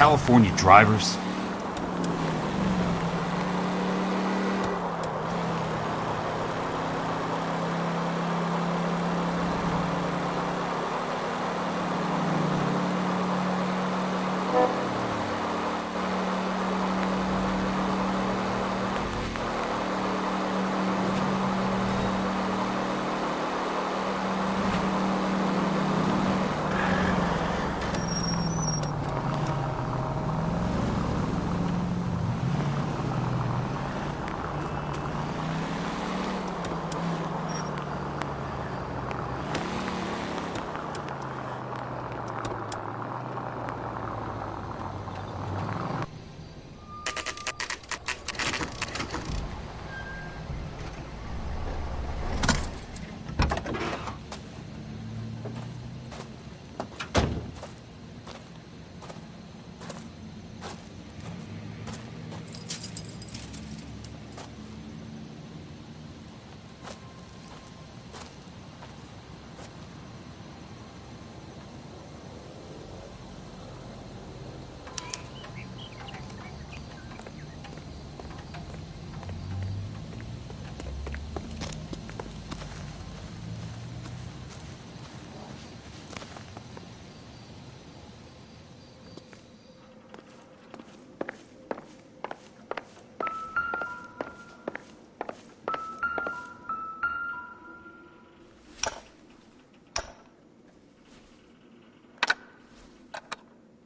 California drivers.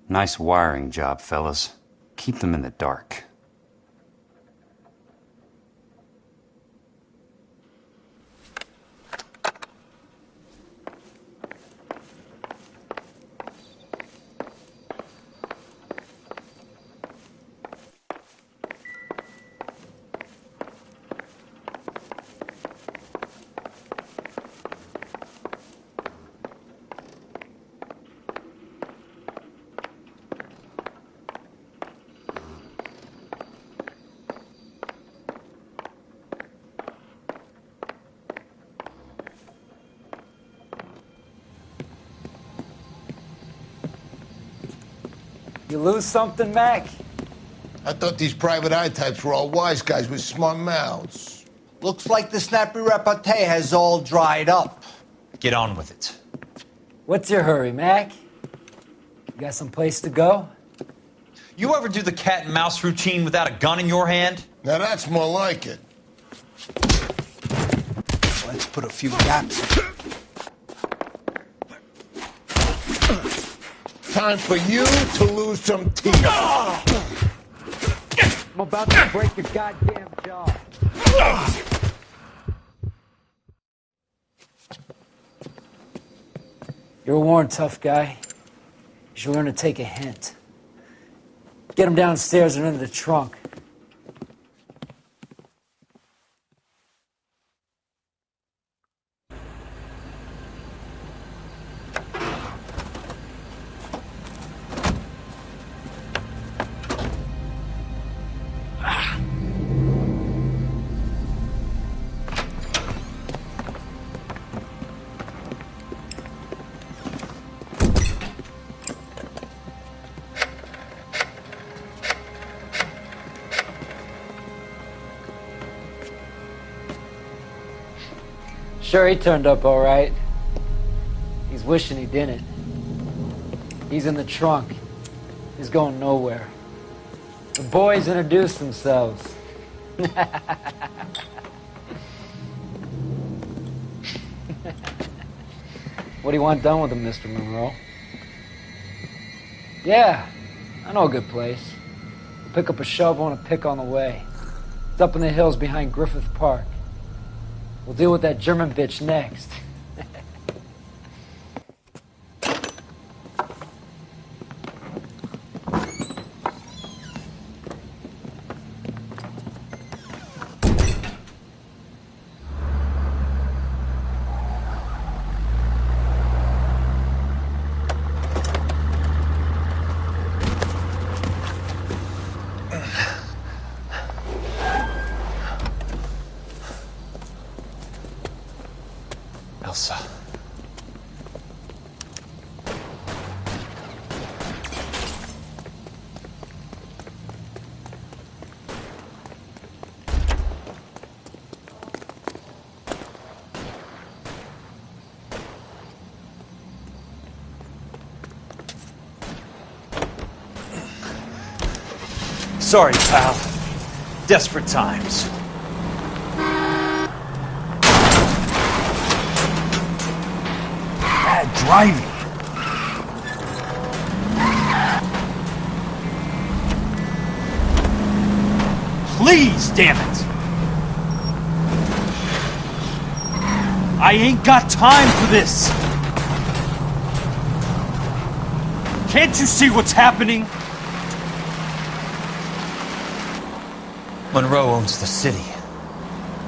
Nice wiring job, fellas. Keep them in the dark. You lose something, Mac? I thought these private eye types were all wise guys with smart mouths. Looks like the snappy repartee has all dried up. Get on with it. What's your hurry, Mac? You got some place to go? You ever do the cat and mouse routine without a gun in your hand? Now that's more like it. Let's put a few gaps in. Time for you to lose some teeth. I'm about to break your goddamn jaw. You're a worn tough guy. You should learn to take a hint. Get him downstairs and into the trunk. Sure, he turned up all right. He's wishing he didn't. He's in the trunk. He's going nowhere. The boys introduced themselves. What do you want done with him, Mr. Monroe? Yeah, I know a good place. We'll pick up a shovel and a pick on the way. It's up in the hills behind Griffith Park. We'll deal with that German bitch next. Elsa. Sorry, pal. Desperate times. Bad driving. Please, damn it! I ain't got time for this! Can't you see what's happening? Monroe owns the city.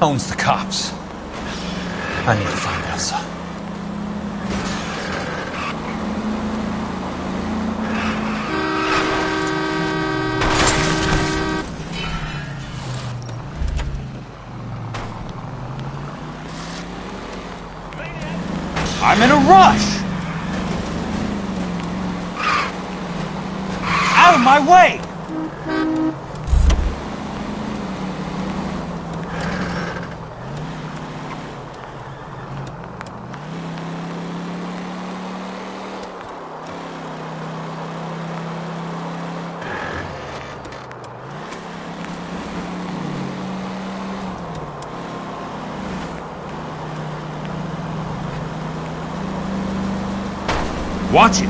Owns the cops. I need to find Elsa. I'm in a rush! Out of my way! Watch it!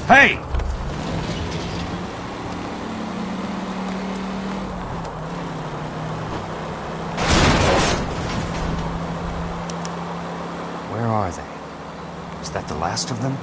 Hey! Where are they? Is that the last of them?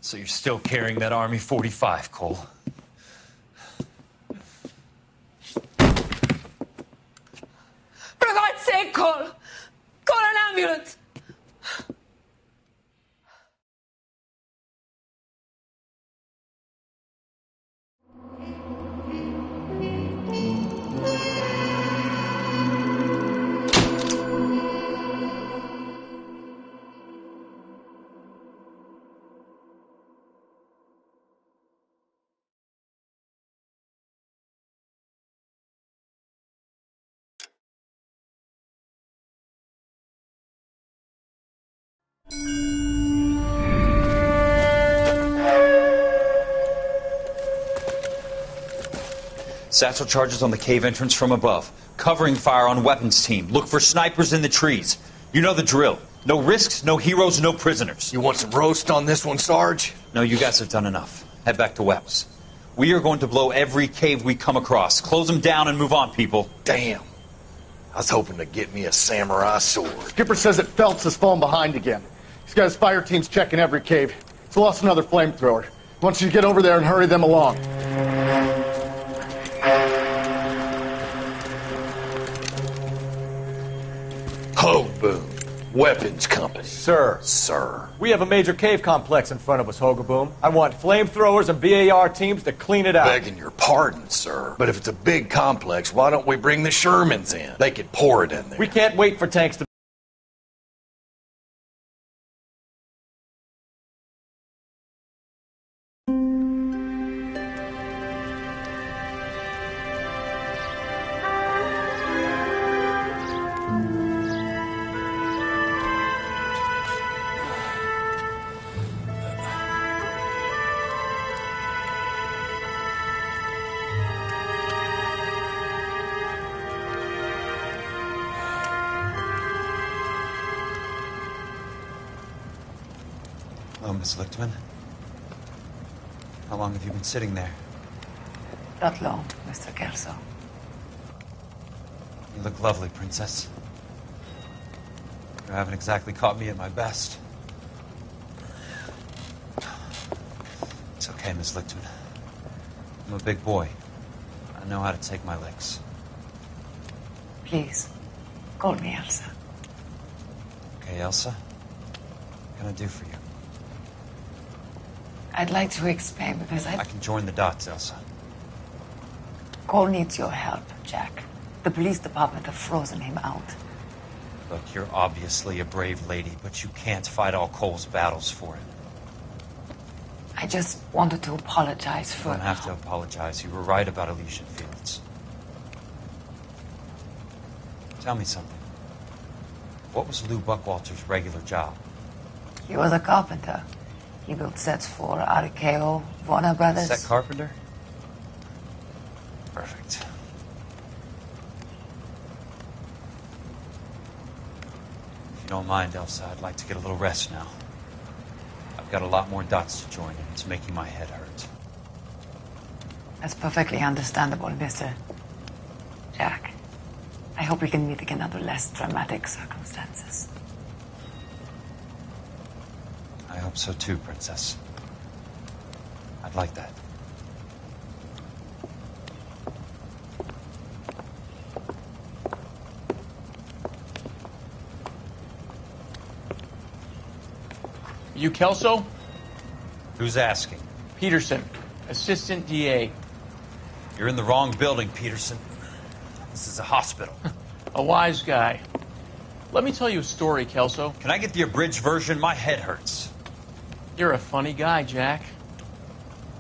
So you're still carrying that Army 45, Cole? For God's sake, Cole! Call an ambulance! Satchel charges on the cave entrance from above. Covering fire on weapons team. Look for snipers in the trees. You know the drill. No risks, no heroes, no prisoners. You want some roast on this one, Sarge? No, you guys have done enough. Head back to Webb's. We are going to blow every cave we come across. Close them down and move on, people. Damn. I was hoping to get me a samurai sword. Skipper says that Phelps has fallen behind again. He's got his fire teams checking every cave. He's lost another flamethrower. He wants you to get over there and hurry them along. Hoboom. Weapons Company. Sir. Sir. We have a major cave complex in front of us, Hogaboom. I want flamethrowers and BAR teams to clean it out. Begging your pardon, sir. But if it's a big complex, why don't we bring the Shermans in? They could pour it in there. We can't wait for tanks to... Hello, Miss Lichtman. How long have you been sitting there? Not long, Mr. Kelso. You look lovely, Princess. You haven't exactly caught me at my best. It's okay, Miss Lichtman. I'm a big boy. I know how to take my licks. Please, call me Elsa. Okay, Elsa? What can I do for you? I'd like to explain because I can join the dots, Elsa. Cole needs your help, Jack. The police department have frozen him out. Look, you're obviously a brave lady, but you can't fight all Cole's battles for it. I just wanted to apologize for... You don't have to apologize. You were right about Elysian Fields. Tell me something. What was Lou Buckwalter's regular job? He was a carpenter. He built sets for RKO, Warner Brothers. Set carpenter? Perfect. If you don't mind, Elsa, I'd like to get a little rest now. I've got a lot more dots to join, and it's making my head hurt. That's perfectly understandable, Mr. Jack. I hope we can meet again under less dramatic circumstances. I hope so too, Princess. I'd like that. You Kelso? Who's asking? Peterson, assistant DA. You're in the wrong building, Peterson. This is a hospital. A wise guy. Let me tell you a story, Kelso. Can I get the abridged version? My head hurts. You're a funny guy, Jack.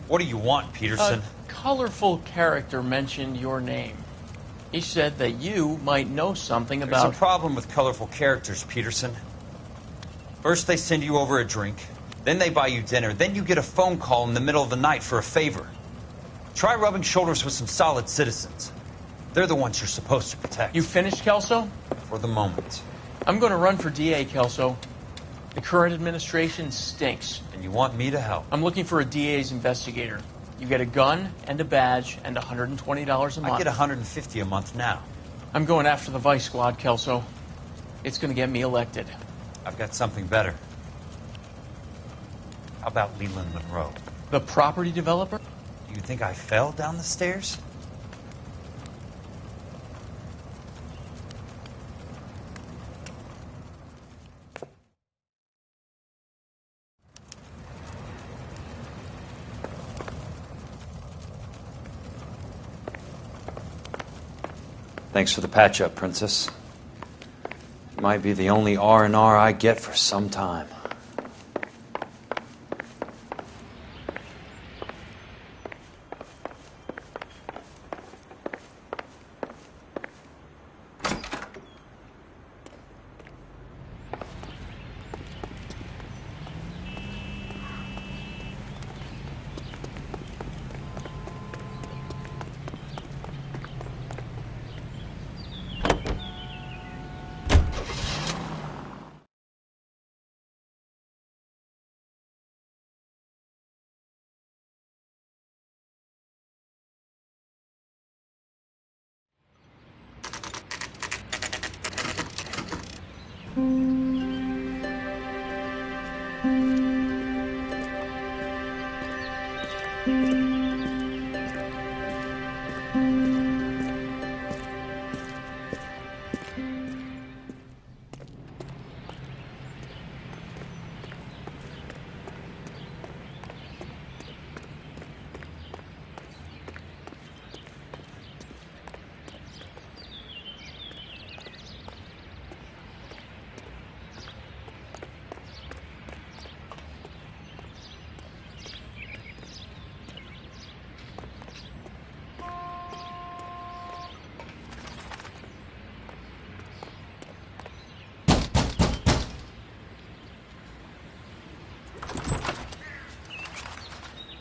What do you want, Peterson? A colorful character mentioned your name. He said that you might know something about... There's a problem with colorful characters, Peterson. First they send you over a drink, then they buy you dinner, then you get a phone call in the middle of the night for a favor. Try rubbing shoulders with some solid citizens. They're the ones you're supposed to protect. You finished, Kelso? For the moment. I'm going to run for DA, Kelso. The current administration stinks. And you want me to help? I'm looking for a DA's investigator. You get a gun and a badge and $120 a month. I get $150 a month now. I'm going after the Vice Squad, Kelso. It's going to get me elected. I've got something better. How about Leland Monroe? The property developer? Do you think I fell down the stairs? Thanks for the patch-up, Princess. It might be the only R&R I get for some time.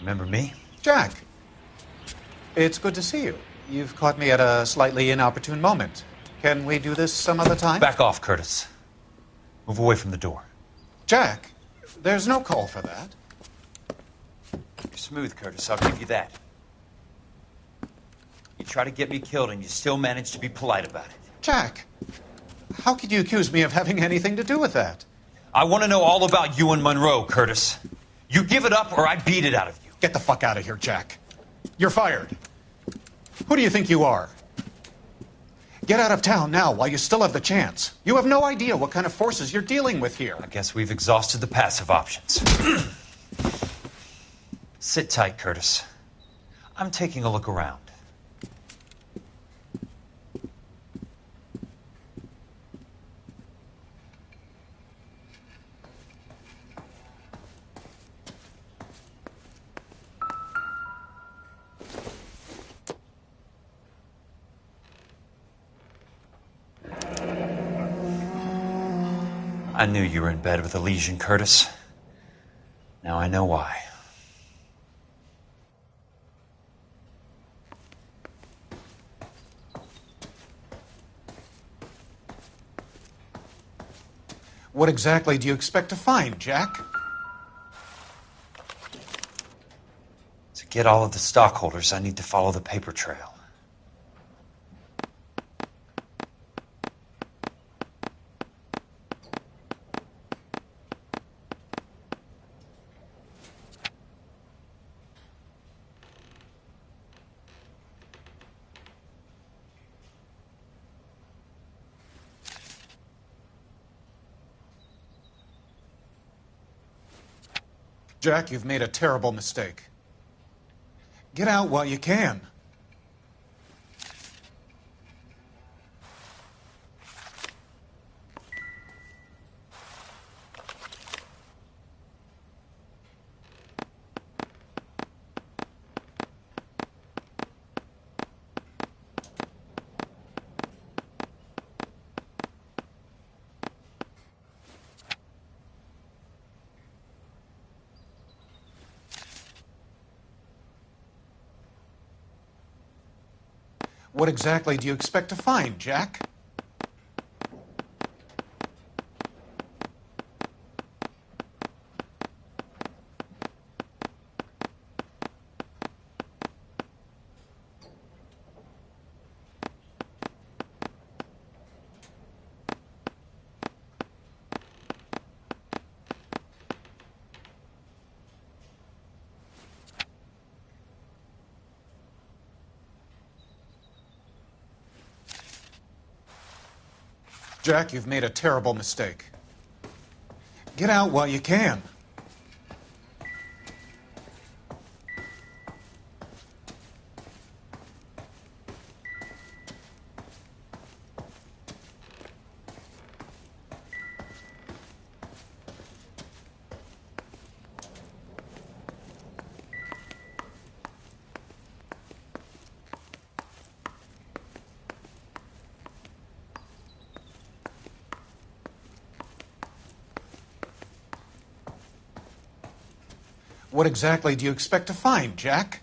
Remember me? Jack, it's good to see you. You've caught me at a slightly inopportune moment. Can we do this some other time? Back off, Curtis. Move away from the door. Jack, there's no call for that. You're smooth, Curtis. I'll give you that. You try to get me killed and you still manage to be polite about it. Jack, how could you accuse me of having anything to do with that? I want to know all about you and Monroe, Curtis. You give it up or I beat it out of you. Get the fuck out of here, Jack. You're fired. Who do you think you are? Get out of town now while you still have the chance. You have no idea what kind of forces you're dealing with here. I guess we've exhausted the passive options. Sit tight, Curtis. I'm taking a look around. I knew you were in bed with a lesion, Curtis. Now I know why. What exactly do you expect to find, Jack? To get all of the stockholders, I need to follow the paper trail. Jack, you've made a terrible mistake. Get out while you can. What exactly do you expect to find, Jack? Jack, you've made a terrible mistake. Get out while you can. What exactly do you expect to find, Jack?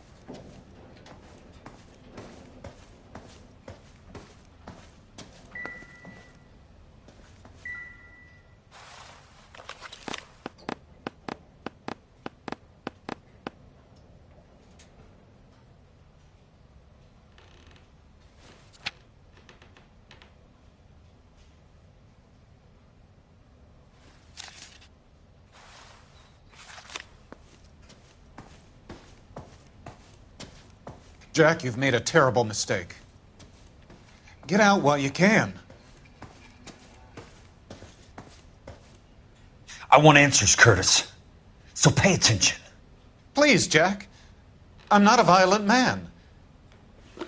Jack, you've made a terrible mistake. Get out while you can. I want answers, Curtis. So pay attention. Please, Jack. I'm not a violent man. I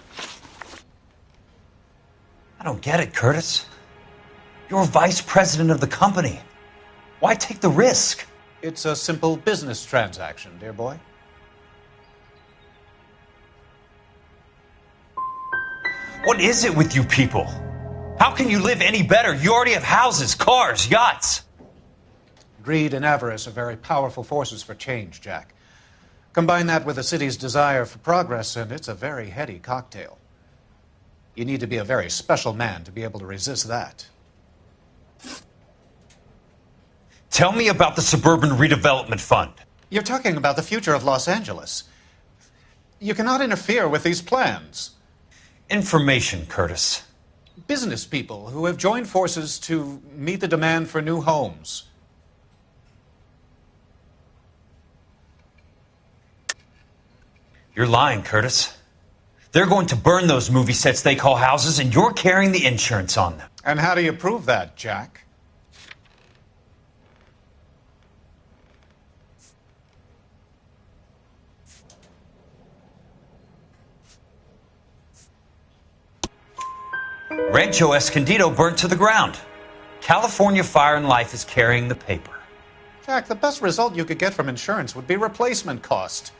don't get it, Curtis. You're vice president of the company. Why take the risk? It's a simple business transaction, dear boy. What is it with you people? How can you live any better? You already have houses, cars, yachts. Greed and avarice are very powerful forces for change, Jack. Combine that with the city's desire for progress, and it's a very heady cocktail. You need to be a very special man to be able to resist that. Tell me about the Suburban Redevelopment Fund. You're talking about the future of Los Angeles. You cannot interfere with these plans. Information, Curtis. Business people who have joined forces to meet the demand for new homes. You're lying, Curtis. They're going to burn those movie sets they call houses, and you're carrying the insurance on them. And how do you prove that, Jack? Rancho Escondido burnt to the ground. California Fire and Life is carrying the paper. Jack, the best result you could get from insurance would be replacement cost.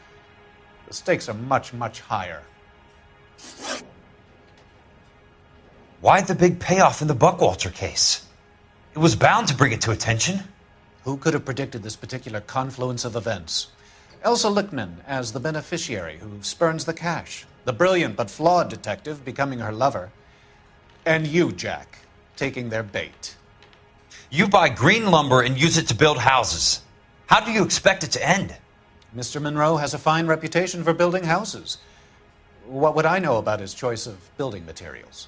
The stakes are much, much higher. Why the big payoff in the Buckwalter case? It was bound to bring it to attention. Who could have predicted this particular confluence of events? Elsa Lichtman as the beneficiary who spurns the cash, the brilliant but flawed detective becoming her lover, and you, Jack, taking their bait. You buy green lumber and use it to build houses. How do you expect it to end? Mr. Monroe has a fine reputation for building houses. What would I know about his choice of building materials?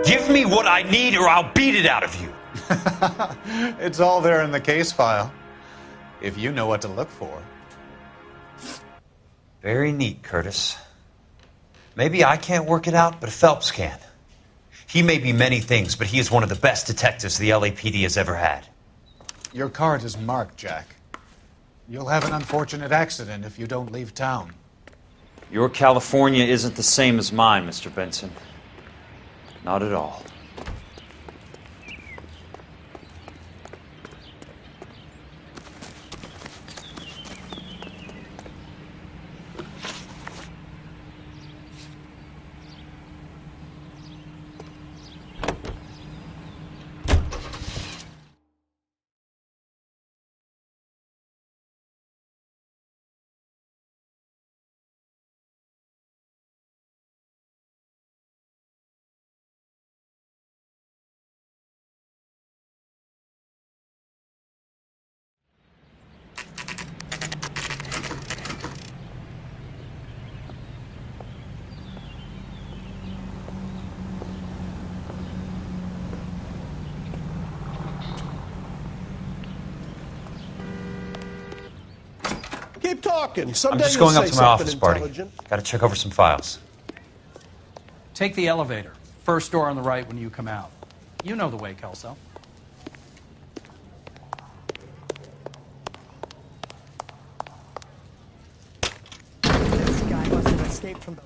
Give me what I need or I'll beat it out of you. It's all there in the case file, if you know what to look for. Very neat, Curtis. Maybe I can't work it out, but Phelps can. He may be many things, but he is one of the best detectives the LAPD has ever had. Your card is marked, Jack. You'll have an unfortunate accident if you don't leave town. Your California isn't the same as mine, Mr. Benson. Not at all. Keep talking. I'm Someday just you'll going up say to my office something party. intelligent. Got to check over some files. Take the elevator. First door on the right when you come out. You know the way, Kelso. This guy must have escaped from the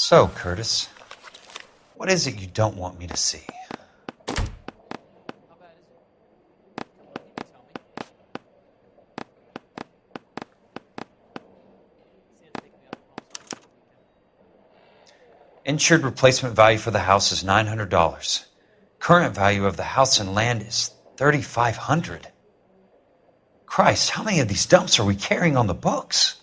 So, Curtis, what is it you don't want me to see? Insured replacement value for the house is $900. Current value of the house and land is $3,500. Christ, how many of these dumps are we carrying on the books?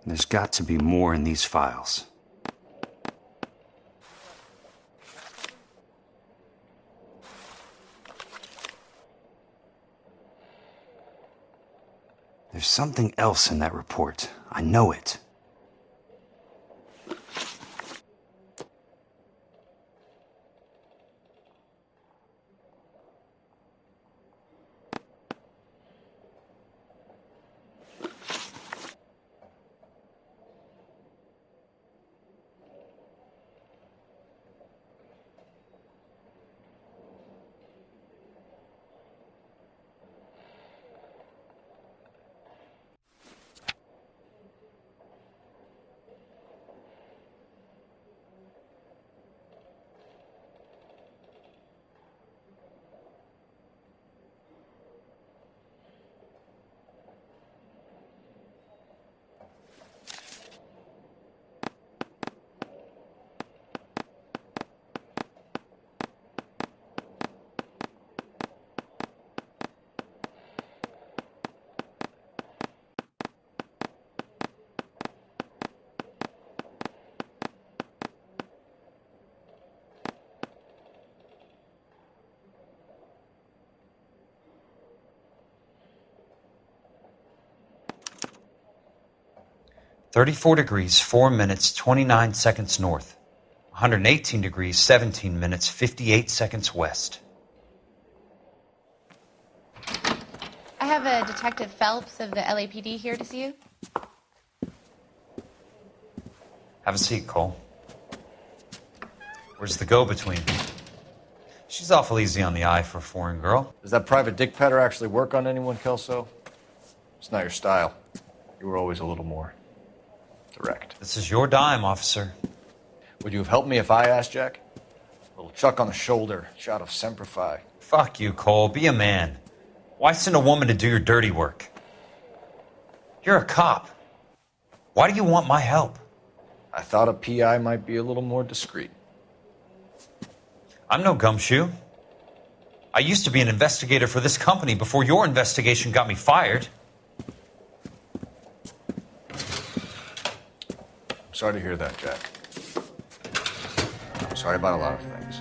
There's got to be more in these files. There's something else in that report. I know it. (34 degrees 4 minutes 29 seconds north, 118 degrees 17 minutes 58 seconds west. I have a Detective Phelps of the LAPD here to see you. Have a seat, Cole. Where's the go-between? She's awful easy on the eye for a foreign girl. Does that private dick petter actually work on anyone, Kelso? It's not your style. You were always a little more direct. This is your dime, officer. Would you have helped me if I asked, Jack? A little chuck on the shoulder, shot of Semper Fi. Fuck you, Cole. Be a man. Why send a woman to do your dirty work? You're a cop. Why do you want my help? I thought a PI might be a little more discreet. I'm no gumshoe. I used to be an investigator for this company before your investigation got me fired. Sorry to hear that, Jack. I'm sorry about a lot of things.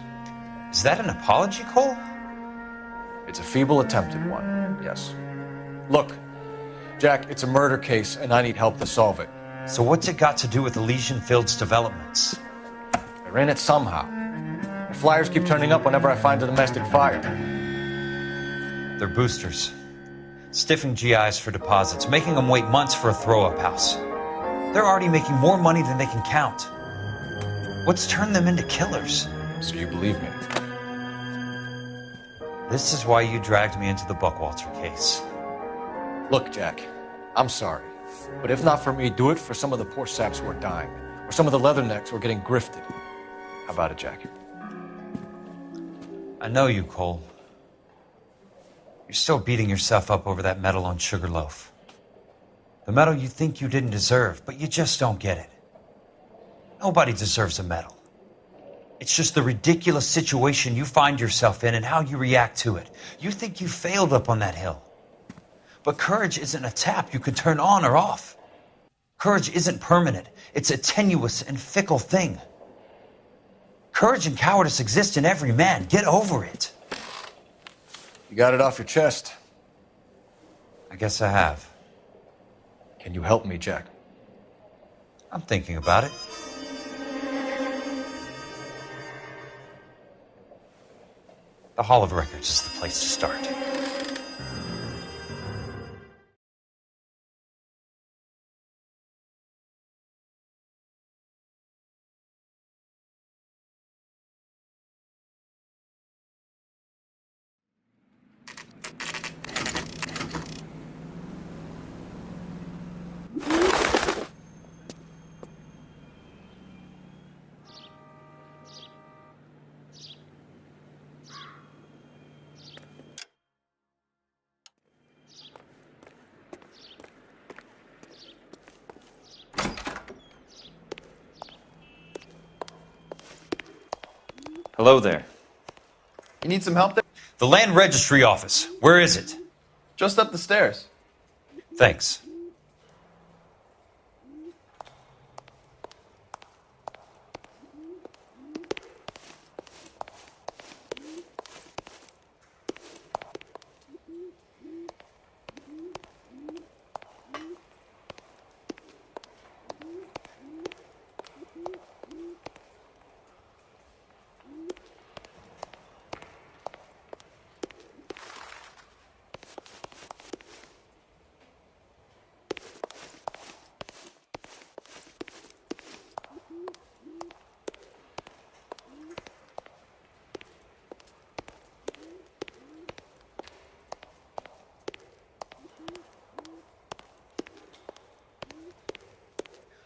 Is that an apology, Cole? It's a feeble attempt at one, yes. Look, Jack, it's a murder case, and I need help to solve it. So what's it got to do with Elysian Fields developments? They're in it somehow. The flyers keep turning up whenever I find a domestic fire. They're boosters. Stiffing GIs for deposits, making them wait months for a throw-up house. They're already making more money than they can count. What's turned them into killers? So you believe me? This is why you dragged me into the Buckwalter case. Look, Jack, I'm sorry. But if not for me, do it for some of the poor saps who are dying. Or some of the leathernecks who are getting grifted. How about it, Jack? I know you, Cole. You're still beating yourself up over that medal on Sugarloaf. The medal you think you didn't deserve, but you just don't get it. Nobody deserves a medal. It's just the ridiculous situation you find yourself in and how you react to it. You think you failed up on that hill. But courage isn't a tap you can turn on or off. Courage isn't permanent. It's a tenuous and fickle thing. Courage and cowardice exist in every man. Get over it. You got it off your chest. I guess I have. Can you help me, Jack? I'm thinking about it. The Hall of Records is the place to start. Hello there. You need some help there? The land registry office. Where is it? Just up the stairs. Thanks.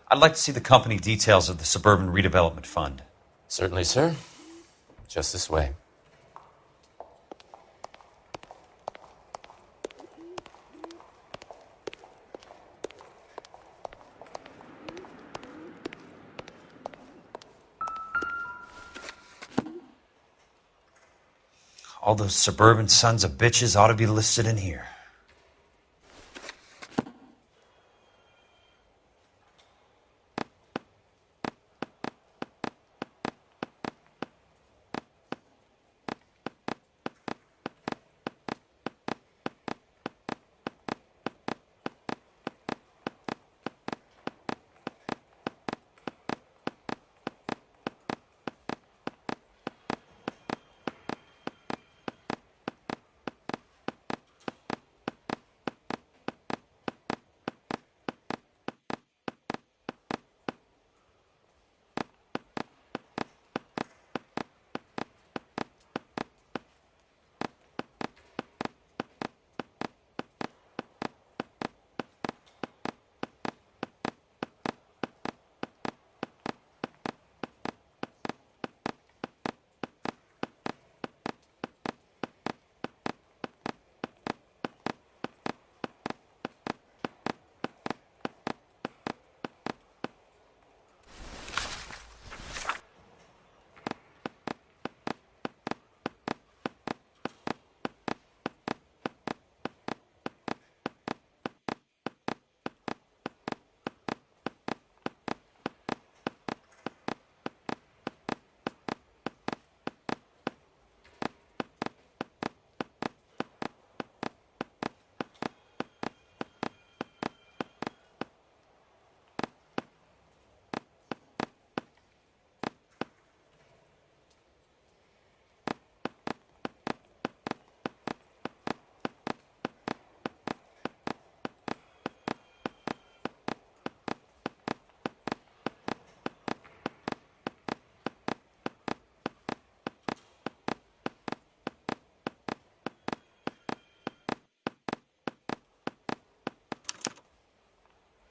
I'd like to see the company details of the Suburban Redevelopment Fund. Certainly, sir. Just this way. All those suburban sons of bitches ought to be listed in here.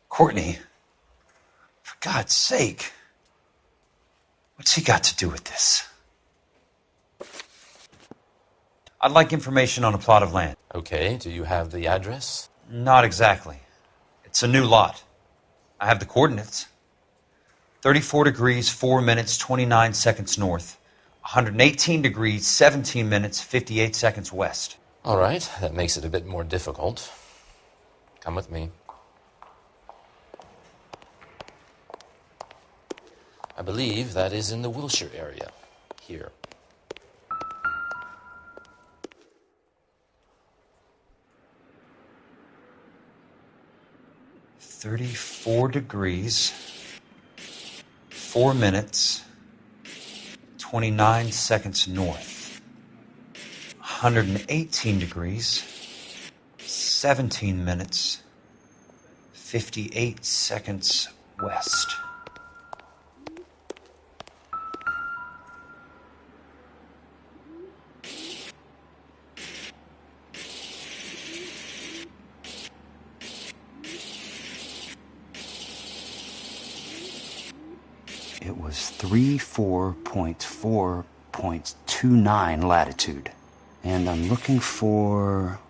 Courtney, for God's sake, what's he got to do with this? I'd like information on a plot of land. Okay, do you have the address? Not exactly. It's a new lot. I have the coordinates. 34 degrees, 4 minutes, 29 seconds north. 118 degrees, 17 minutes, 58 seconds west. All right, that makes it a bit more difficult. Come with me. I believe that is in the Wilshire area, here. "34 degrees, 4 minutes, 29 seconds north. 118 degrees, 17 minutes, 58 seconds west." It was 34.4.29 latitude. And I'm looking for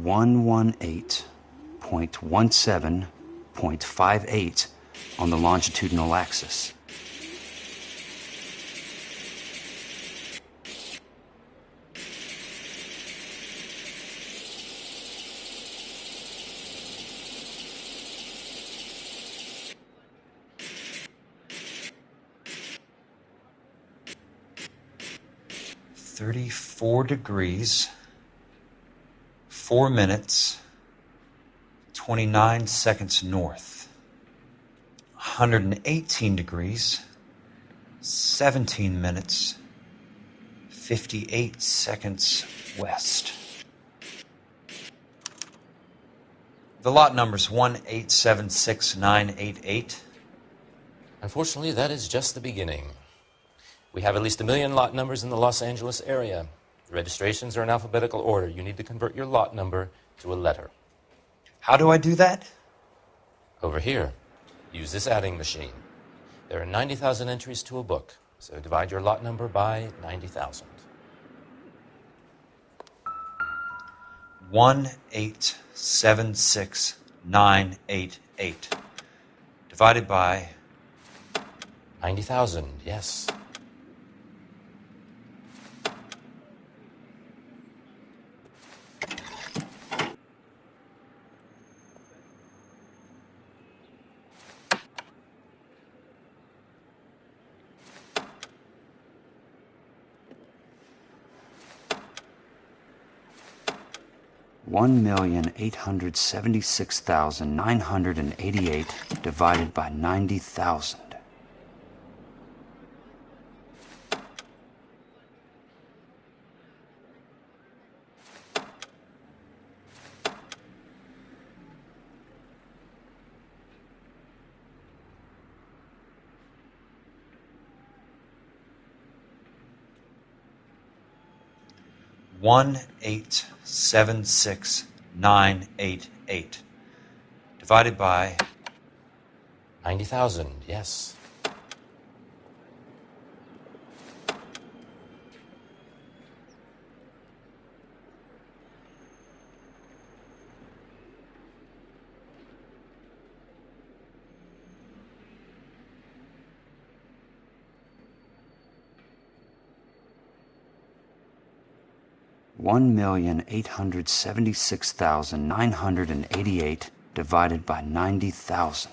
118.17.58 on the longitudinal axis. 34 degrees, 4 minutes, 29 seconds north. 118 degrees, 17 minutes, 58 seconds west. The lot number's 1876988. Unfortunately, that is just the beginning. We have at least 1 million lot numbers in the Los Angeles area. The registrations are in alphabetical order. You need to convert your lot number to a letter. How do I do that? Over here, use this adding machine. There are 90,000 entries to a book, so divide your lot number by 90,000. 1876988 divided by 90,000, yes. $1,876,988 divided by 90,000. $1,876,988 divided by 90,000, yes. $1,876,988 divided by 90,000.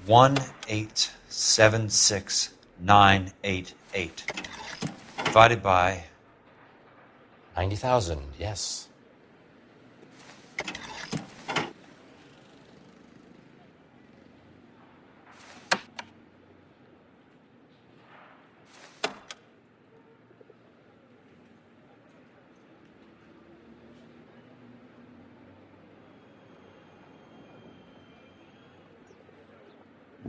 $1,876,988 divided by 90,000, yes.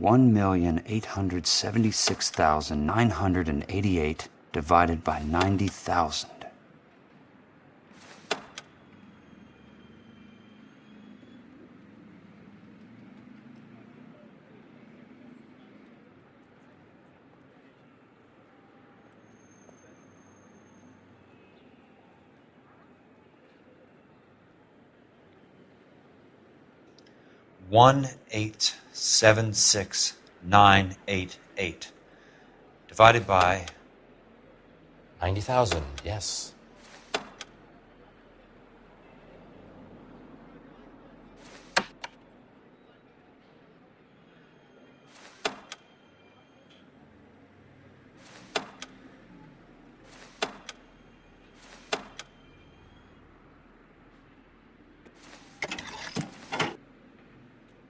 $1,876,988 divided by 90,000. $1,876,988 divided by 90,000, yes.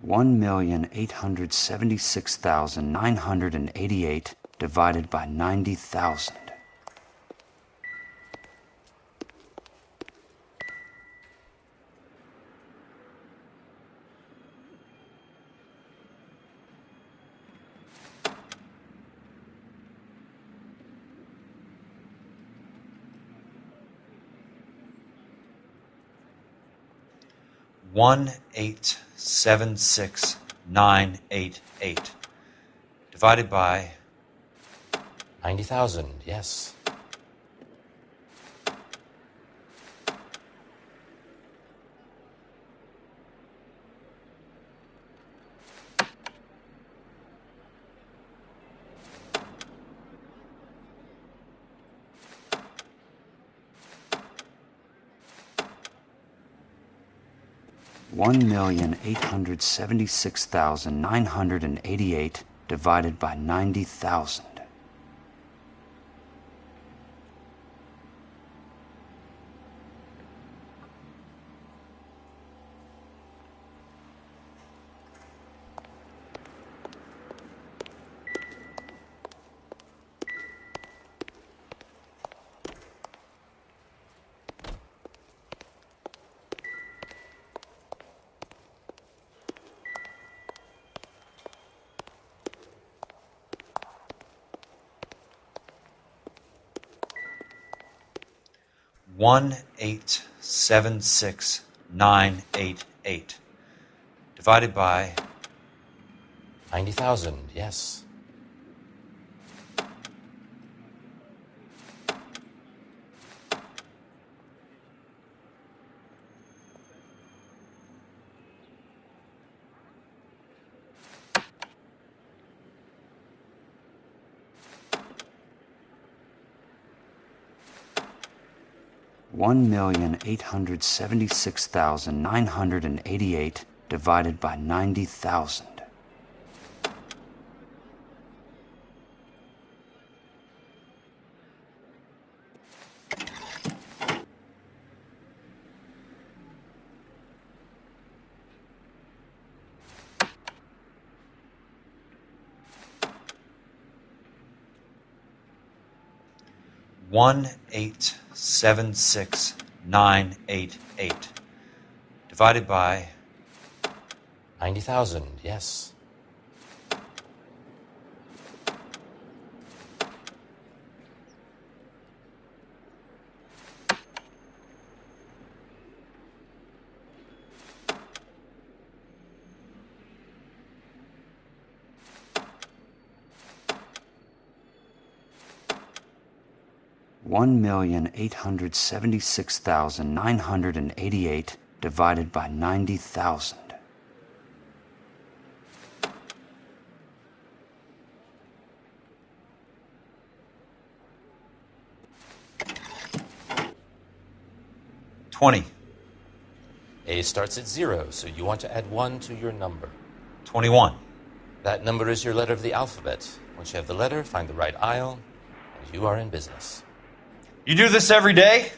$1,876,988 divided by 90,000. $1,876,988 divided by 90,000, yes. 1,876,988 divided by 90,000. $1,876,988 divided by 90,000, yes. $1,876,988 divided by 90,000. $1,876,988 divided by 90,000, yes. $1,876,988 divided by 90,000. $20. A starts at 0, so you want to add 1 to your number. 21. That number is your letter of the alphabet. Once you have the letter, find the right aisle, and you are in business. You do this every day?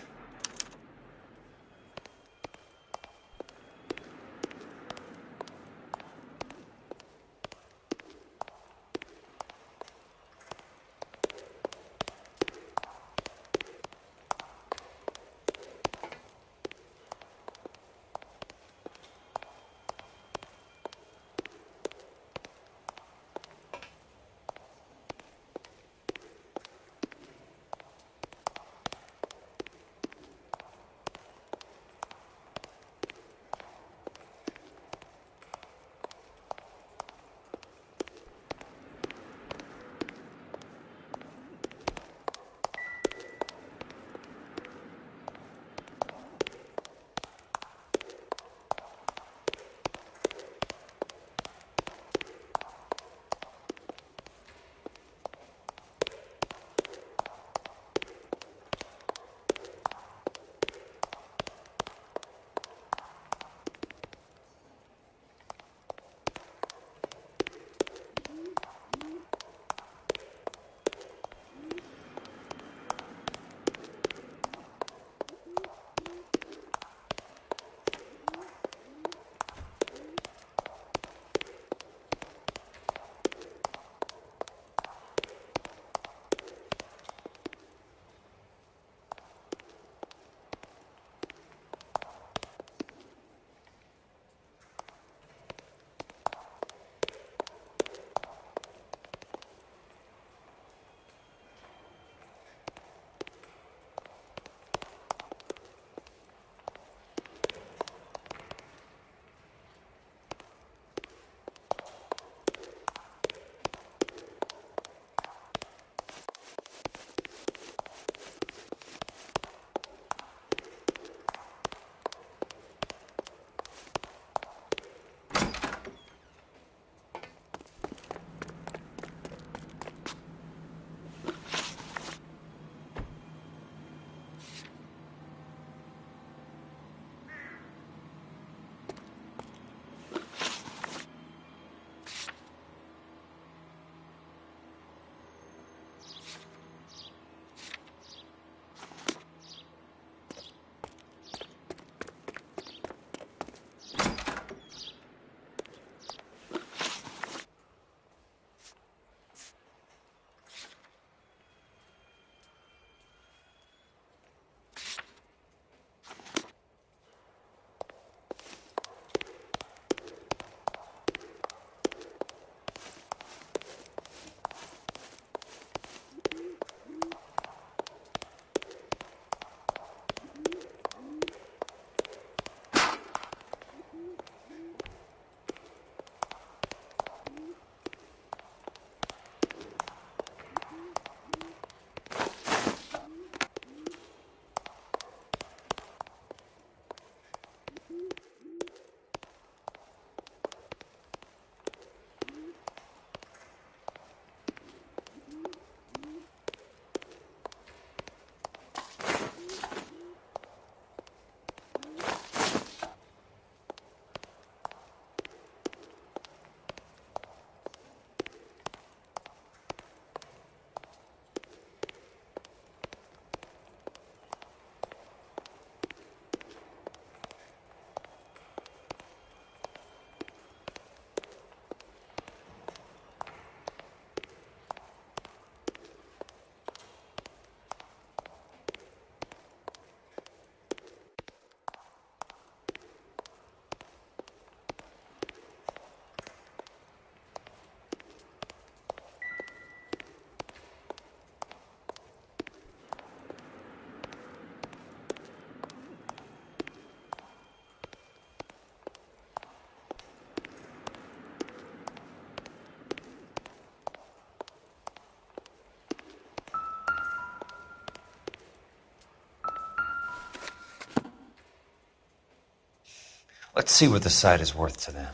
Let's see what the site is worth to them.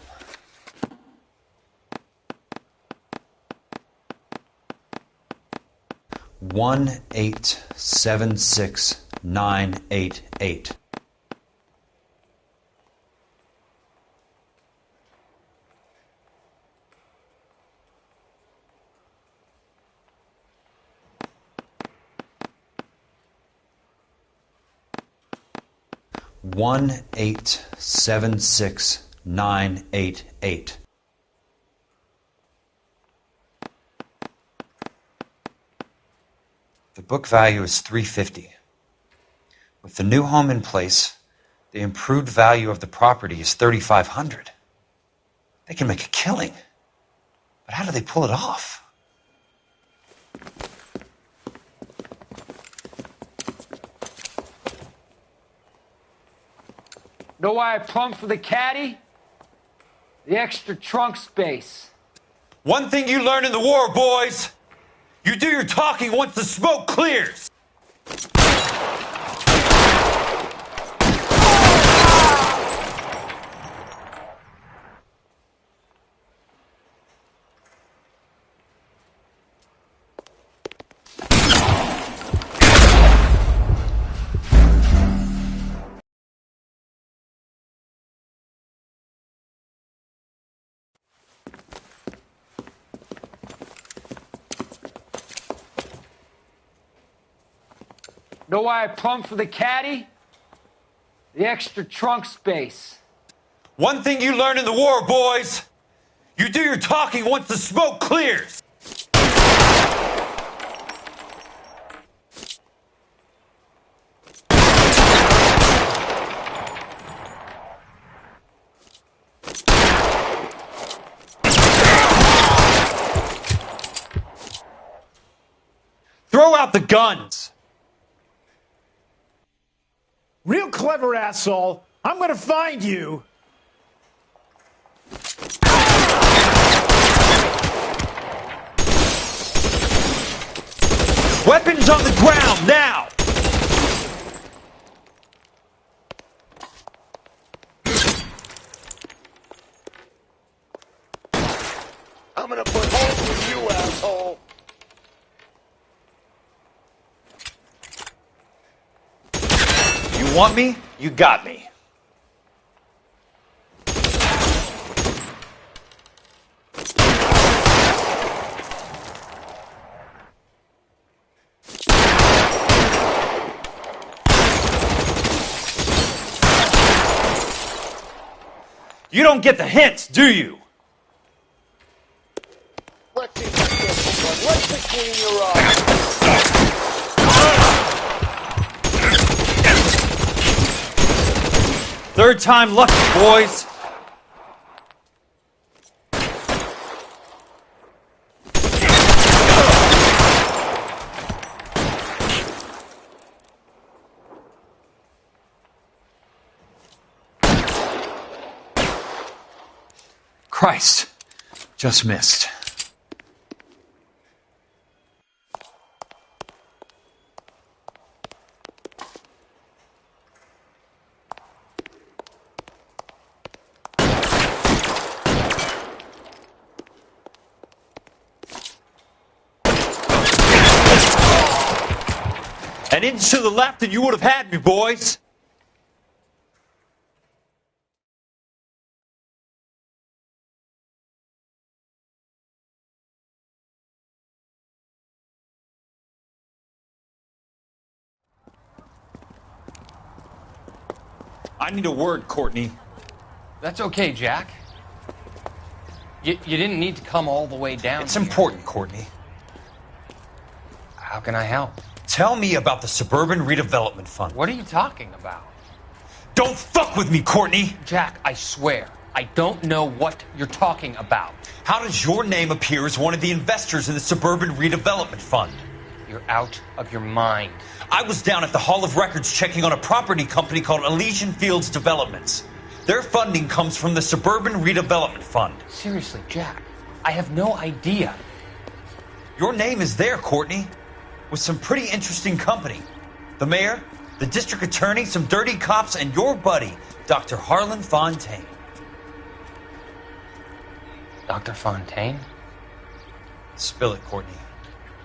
$1,876,988. $1,876,988. The book value is $350. With the new home in place, the improved value of the property is $3,500. They can make a killing. But how do they pull it off? Know why I plumbed for the caddy? The extra trunk space. One thing you learn in the war, boys. You do your talking once the smoke clears. Know why I plumbed for the caddy? The extra trunk space. One thing you learn in the war, boys. You do your talking once the smoke clears. Throw out the guns. Real clever, asshole. I'm gonna find you. Weapons on the ground, now! I'm gonna put holes in you, asshole. You want me? You got me. You don't get the hints, do you? Let's see if I get one. Let's between your eyes. Third time lucky, boys. Christ, just missed. An inch to the left and you would have had me, boys. I need a word, Courtney. That's okay, Jack. You didn't need to come all the way down. It's important, Courtney. How can I help? Tell me about the Suburban Redevelopment Fund. What are you talking about? Don't fuck with me, Courtney! Jack, I swear, I don't know what you're talking about. How does your name appear as one of the investors in the Suburban Redevelopment Fund? You're out of your mind. I was down at the Hall of Records checking on a property company called Elysian Fields Developments. Their funding comes from the Suburban Redevelopment Fund. Seriously, Jack, I have no idea. Your name is there, Courtney, with some pretty interesting company. The mayor, The district attorney, some dirty cops, and your buddy, Dr. Harlan Fontaine. Dr. Fontaine? Spill it, Courtney.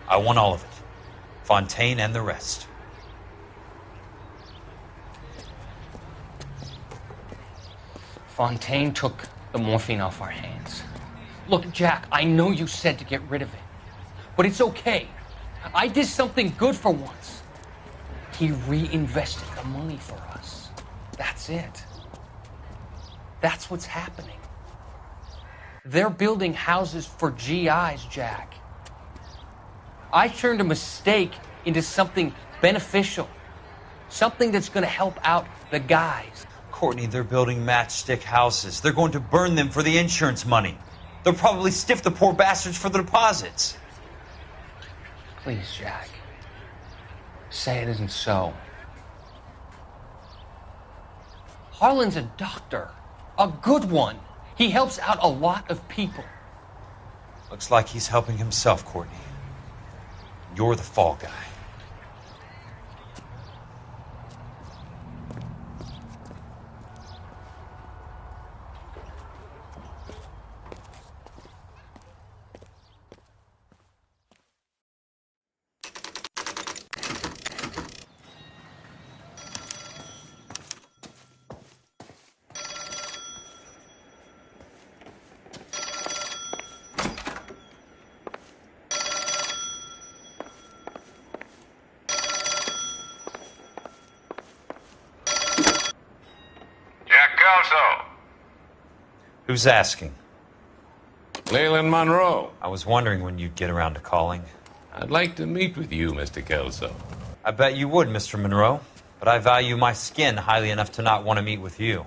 I want all of it. Fontaine and the rest. Fontaine took the morphine off our hands. Look, Jack, I know you said to get rid of it, but it's okay. I did something good for once. He reinvested the money for us. That's it. That's what's happening. They're building houses for GIs, Jack. I turned a mistake into something beneficial. Something that's going to help out the guys. Courtney, they're building matchstick houses. They're going to burn them for the insurance money. They'll probably stiff the poor bastards for the deposits. Please, Jack. Say it isn't so. Harlan's a doctor. A good one. He helps out a lot of people. Looks like he's helping himself, Courtney. You're the fall guy. Who's asking? Leland Monroe. I was wondering when you'd get around to calling. I'd like to meet with you, Mr. Kelso. I bet you would, Mr. Monroe. But I value my skin highly enough to not want to meet with you.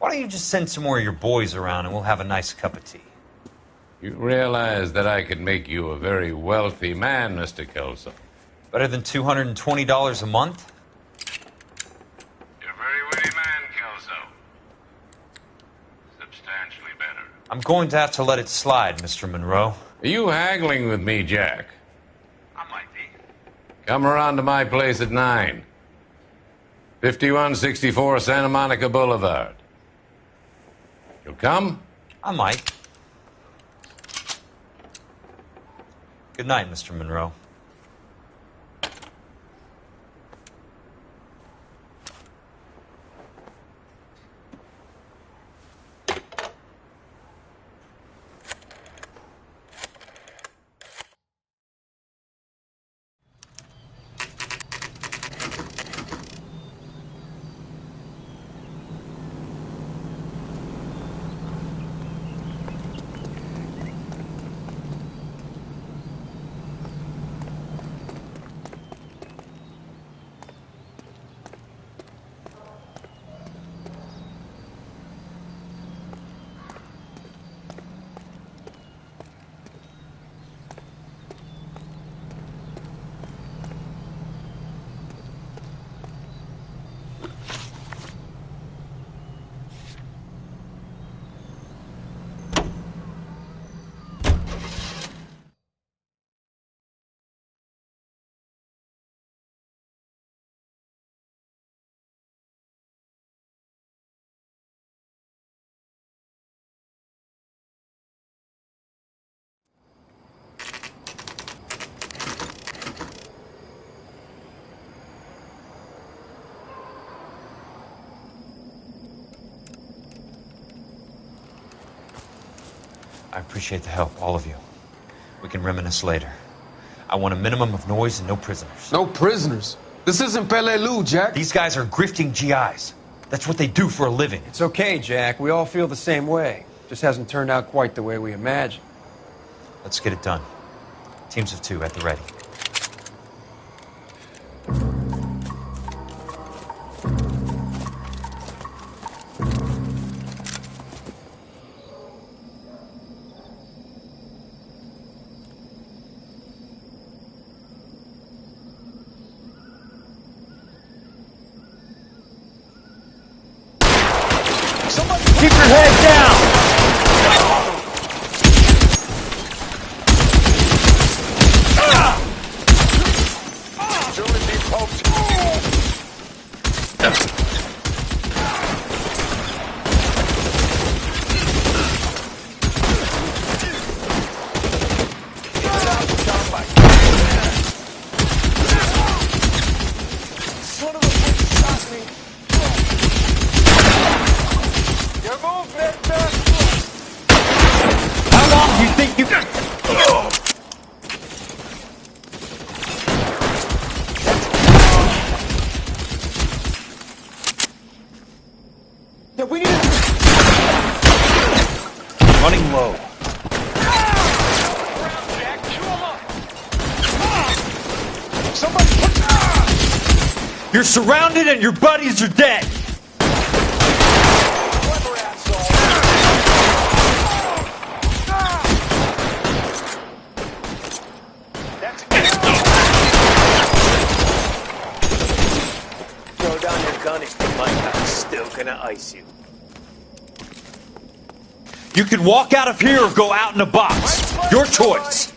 Why don't you just send some more of your boys around and we'll have a nice cup of tea? You realize that I could make you a very wealthy man, Mr. Kelso. Better than $220 a month? You're a very witty man, Kelso. Substantially better. I'm going to have to let it slide, Mr. Monroe. Are you haggling with me, Jack? I might be. Come around to my place at 9. 5164 Santa Monica Boulevard. You'll come? I might. Good night, Mr. Monroe. I appreciate the help, all of you. We can reminisce later. I want a minimum of noise and no prisoners. No prisoners? This isn't Peleliu, Jack. These guys are grifting GIs. That's what they do for a living. It's okay, Jack. We all feel the same way. Just hasn't turned out quite the way we imagined. Let's get it done. Teams of 2 at the ready. Keep your head down! Soon as he pokes. Son of a bitch shot me. Your move, mister. How long do you think you can... Yeah, we need to... Running low. Somebody put... You're surrounded and your buddies are dead. Clever asshole. That's Throw down your gun if you like. I'm still gonna ice you. You can walk out of here or go out in a box. Your choice.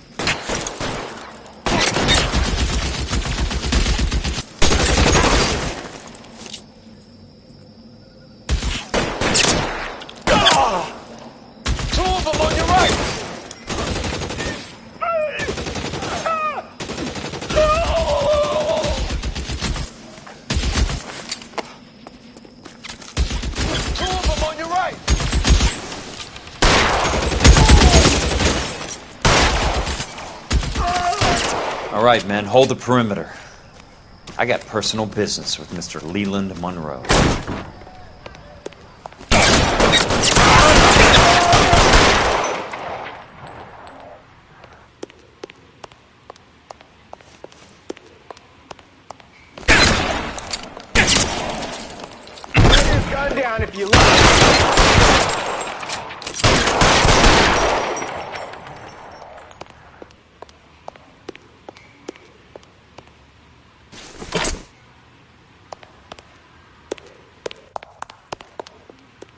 two of them on your right. Two of them on your right. All right, men, hold the perimeter. I got personal business with Mr. Leland Monroe. Put your gun down if you like.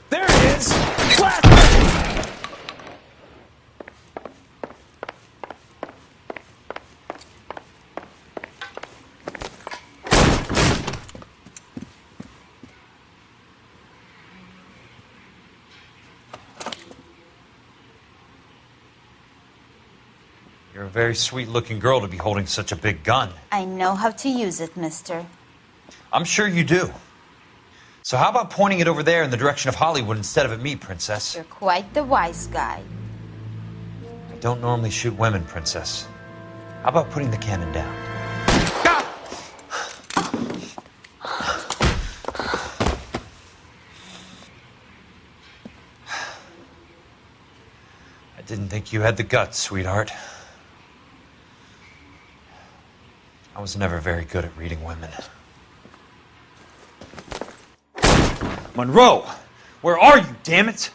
There it is! Blast it! You're a very sweet-looking girl to be holding such a big gun. I know how to use it, mister. I'm sure you do. So how about pointing it over there in the direction of Hollywood instead of at me, Princess? You're quite the wise guy. I don't normally shoot women, Princess. How about putting the cannon down? I didn't think you had the guts, sweetheart. I was never very good at reading women. Monroe! Where are you, damn it?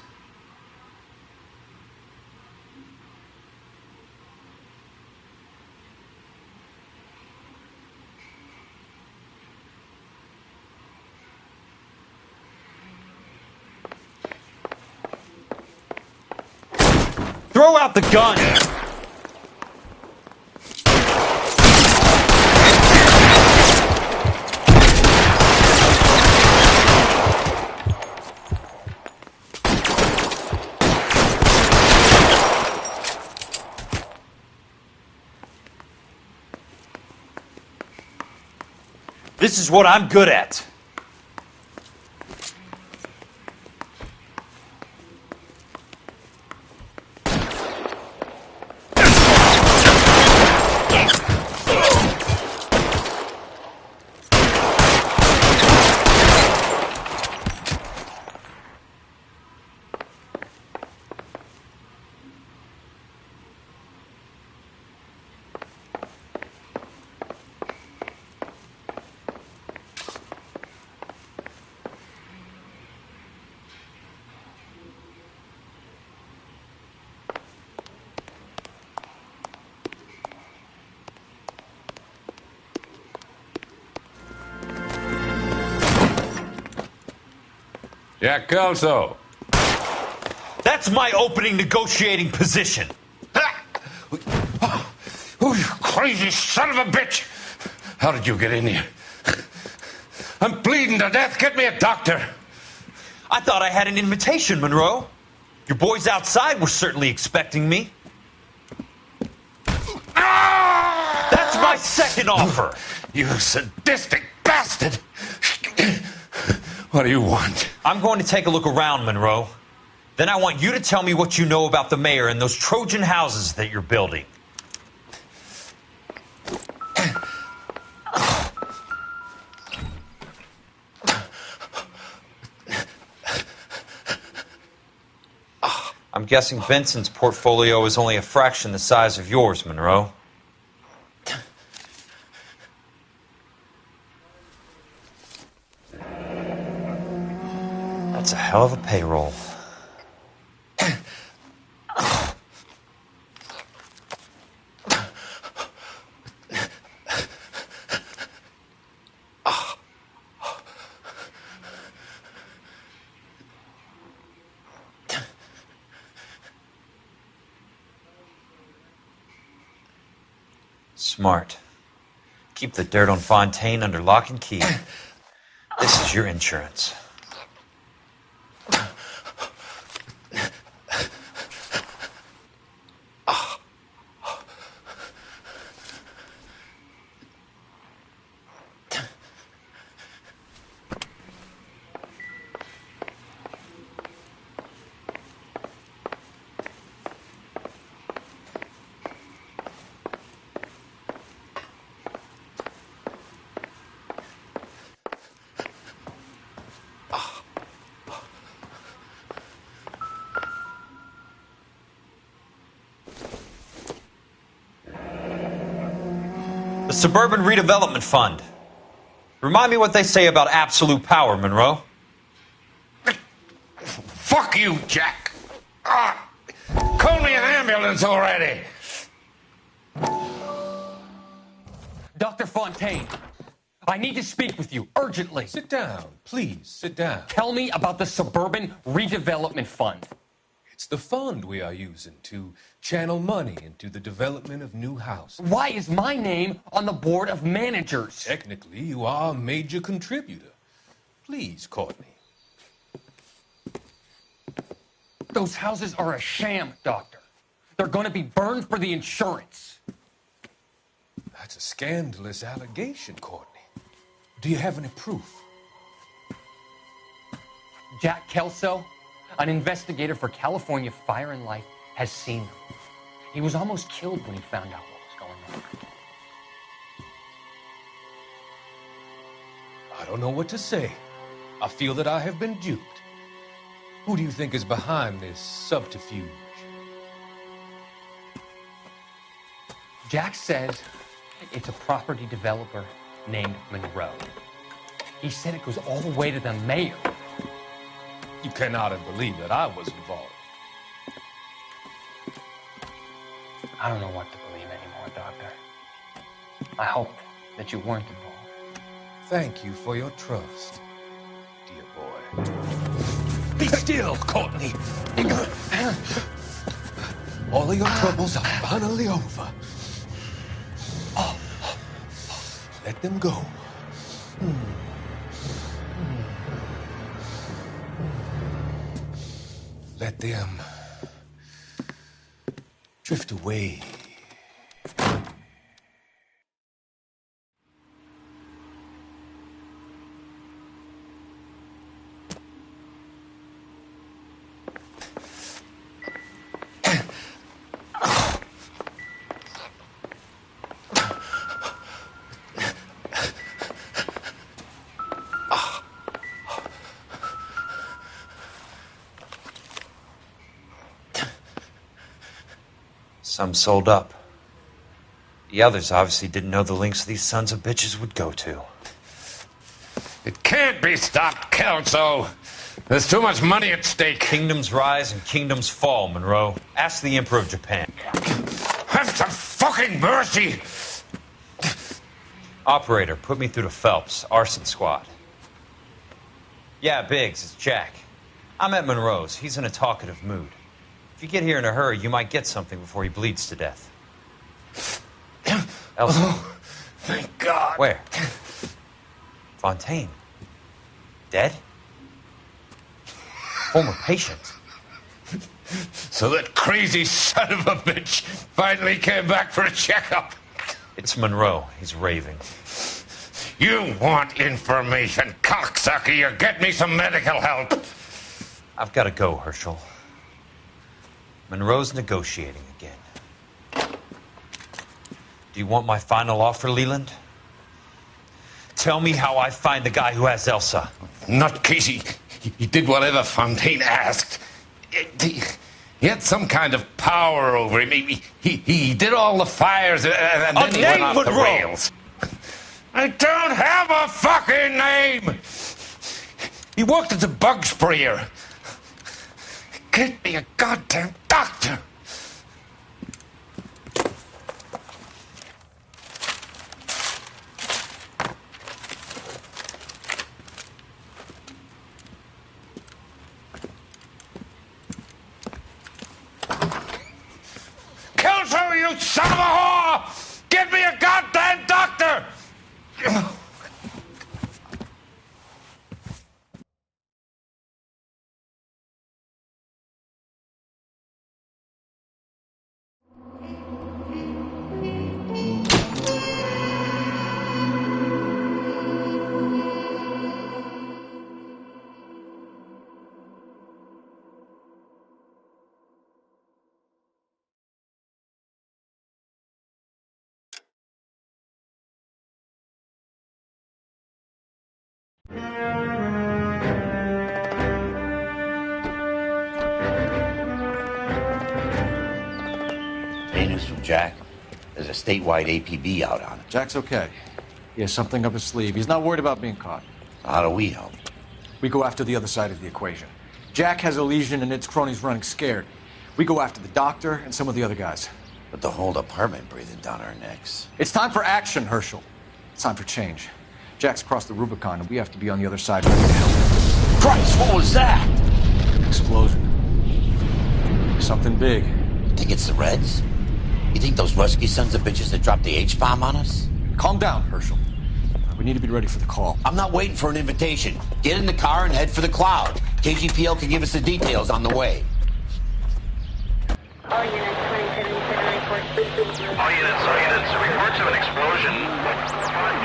Throw out the gun! This is what I'm good at. Jack Kelso. That's my opening negotiating position. Oh, you crazy son of a bitch! How did you get in here? I'm bleeding to death. Get me a doctor. I thought I had an invitation, Monroe. Your boys outside were certainly expecting me. That's my second offer. You sadistic bastard. What do you want? I'm going to take a look around, Monroe. Then I want you to tell me what you know about the mayor and those Trojan houses that you're building. I'm guessing Benson's portfolio is only a fraction the size of yours, Monroe. That's a hell of a payroll. Smart. Keep the dirt on Fontaine under lock and key. This is your insurance. The Suburban Redevelopment Fund. Remind me what they say about absolute power, Monroe. Fuck you, Jack. Call me an ambulance already. Dr. Fontaine, I need to speak with you urgently. Sit down, please, sit down. Tell me about the Suburban Redevelopment Fund. It's the fund we are using to channel money into the development of new houses. Why is my name on the board of managers? Technically, you are a major contributor. Please, Courtney. Those houses are a sham, Doctor. They're going to be burned for the insurance. That's a scandalous allegation, Courtney. Do you have any proof? Jack Kelso, an investigator for California Fire and Life, has seen them. He was almost killed when he found out what was going on. I don't know what to say. I feel that I have been duped. Who do you think is behind this subterfuge? Jack says it's a property developer named Monroe. He said it goes all the way to the mayor. You cannot believe that I was involved. I don't know what to believe anymore, Doctor. I hoped that you weren't involved. Thank you for your trust, dear boy. Be still, Courtney. All of your troubles are finally over. Let them go. Let them drift away. Some sold up. The others obviously didn't know the lengths these sons of bitches would go to. It can't be stopped, Kelso. There's too much money at stake. Kingdoms rise and kingdoms fall, Monroe. Ask the Emperor of Japan. Have some fucking mercy! Operator, put me through to Phelps, arson squad. Yeah, Biggs, it's Jack. I'm at Monroe's. He's in a talkative mood. If you get here in a hurry, you might get something before he bleeds to death. Elsa. Oh, thank God. Where? Fontaine. Dead? Former patient. So that crazy son of a bitch finally came back for a checkup. It's Monroe. He's raving. You want information, cocksucker. You get me some medical help. I've got to go, Herschel. Monroe's negotiating again. Do you want my final offer, Leland? Tell me how I find the guy who has Elsa. Not Casey. He did whatever Fontaine asked. He had some kind of power over him. He did all the fires and then he went off the rails. I don't have a fucking name! He worked as a bug sprayer. Get me a goddamn doctor! Kelso, you son of a whore! Get me a goddamn doctor! Hey, news from Jack. There's a statewide APB out on it. Jack's okay. He has something up his sleeve. He's not worried about being caught. How do we help? We go after the other side of the equation. Jack has a legion and its cronies running scared. We go after the doctor and some of the other guys. But the whole department breathing down our necks. It's time for action, Herschel. It's time for change. Jack's crossed the Rubicon, and we have to be on the other side ready to help. Christ, what was that? An explosion. Something big. You think it's the Reds? You think those Rusky sons of bitches that dropped the H-bomb on us? Calm down, Herschel. We need to be ready for the call. I'm not waiting for an invitation. Get in the car and head for the cloud. KGPL can give us the details on the way. All units, reports of an explosion.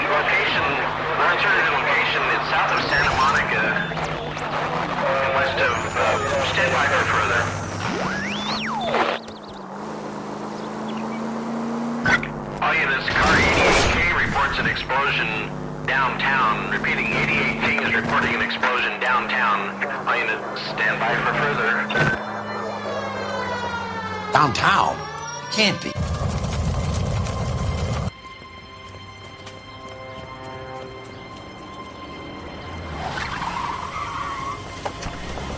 Location, alternative location, it's south of Santa Monica, and west of, stand by for further. All units, car 88K reports an explosion downtown. Repeating, 88K is reporting an explosion downtown. All units, stand by for further. Downtown? It can't be.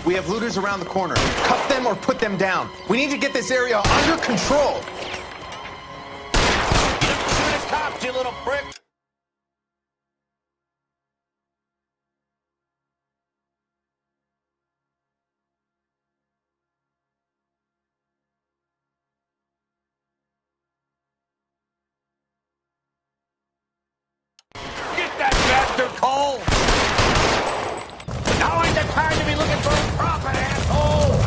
We have looters around the corner. Cuff them or put them down. We need to get this area under control. Shoot his cops, you little prick! Get that bastard, Cole! Now ain't the time to be looking for a profit, asshole!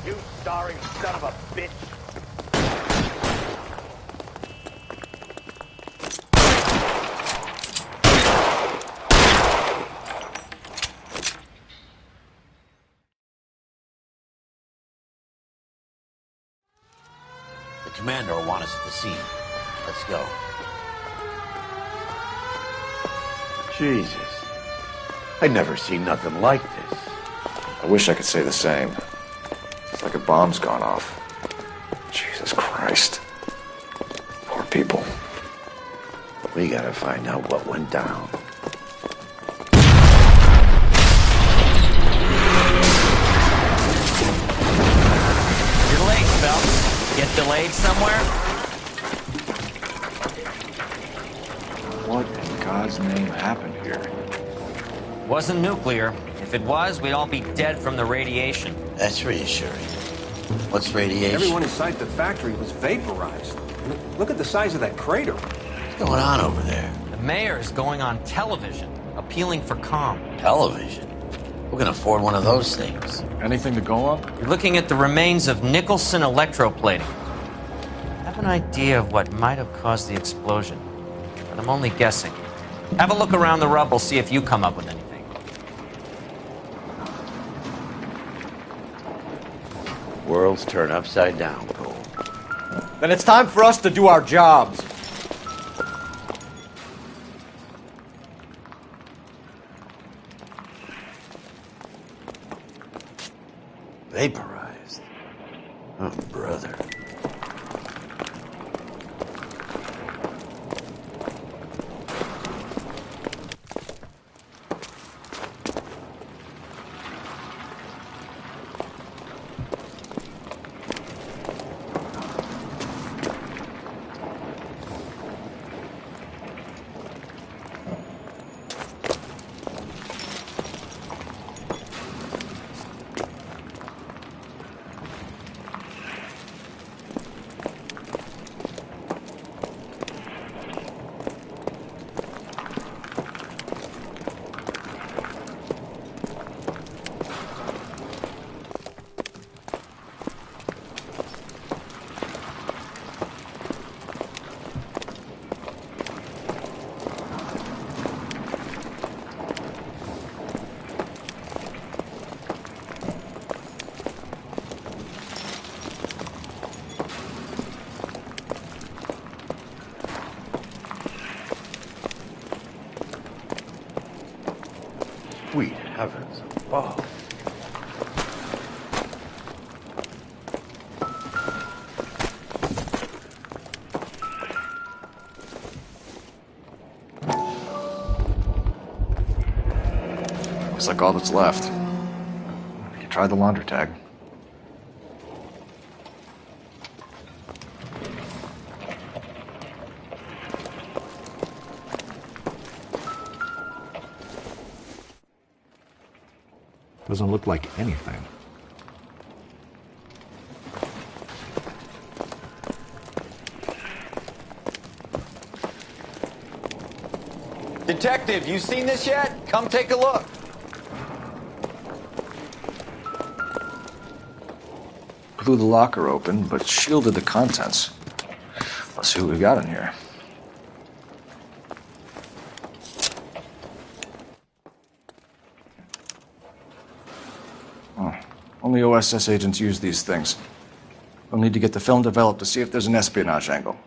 You starring son of a bitch. The commander will want us at the scene. Let's go. Jesus. I'd never seen nothing like this. I wish I could say the same. It's like a bomb's gone off. Jesus Christ. Poor people. We gotta find out what went down. You're late, Phelps. Get delayed somewhere? What in God's name happened here? Wasn't nuclear. If it was, we'd all be dead from the radiation. That's reassuring. What's radiation? Everyone inside the factory was vaporized. Look at the size of that crater. What's going on over there? The mayor is going on television, appealing for calm. Television? Who can afford one of those things? Anything to go on? You're looking at the remains of Nicholson electroplating. I have an idea of what might have caused the explosion, but I'm only guessing. Have a look around the rubble, see if you come up with anything. Worlds turn upside down, Cole. Then it's time for us to do our jobs. Vaporized. Oh, brother. Sweet heavens above. Looks like all that's left. You can try the launder tag. Doesn't look like anything. Detective, you seen this yet? Come take a look. Blew the locker open, but shielded the contents. Let's see what we got in here. Only OSS agents use these things. We'll need to get the film developed to see if there's an espionage angle.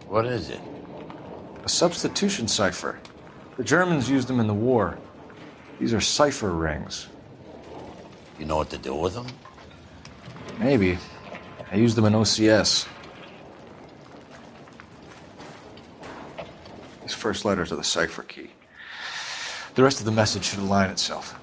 What is it? A substitution cipher. The Germans used them in the war. These are cipher rings. You know what to do with them? Maybe. I used them in OCS. These first letters are the cipher key. The rest of the message should align itself.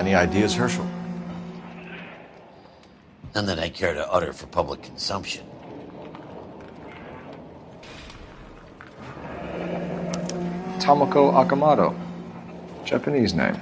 Any ideas, Herschel? None that I care to utter for public consumption. Tomoko Akamoto. Japanese name.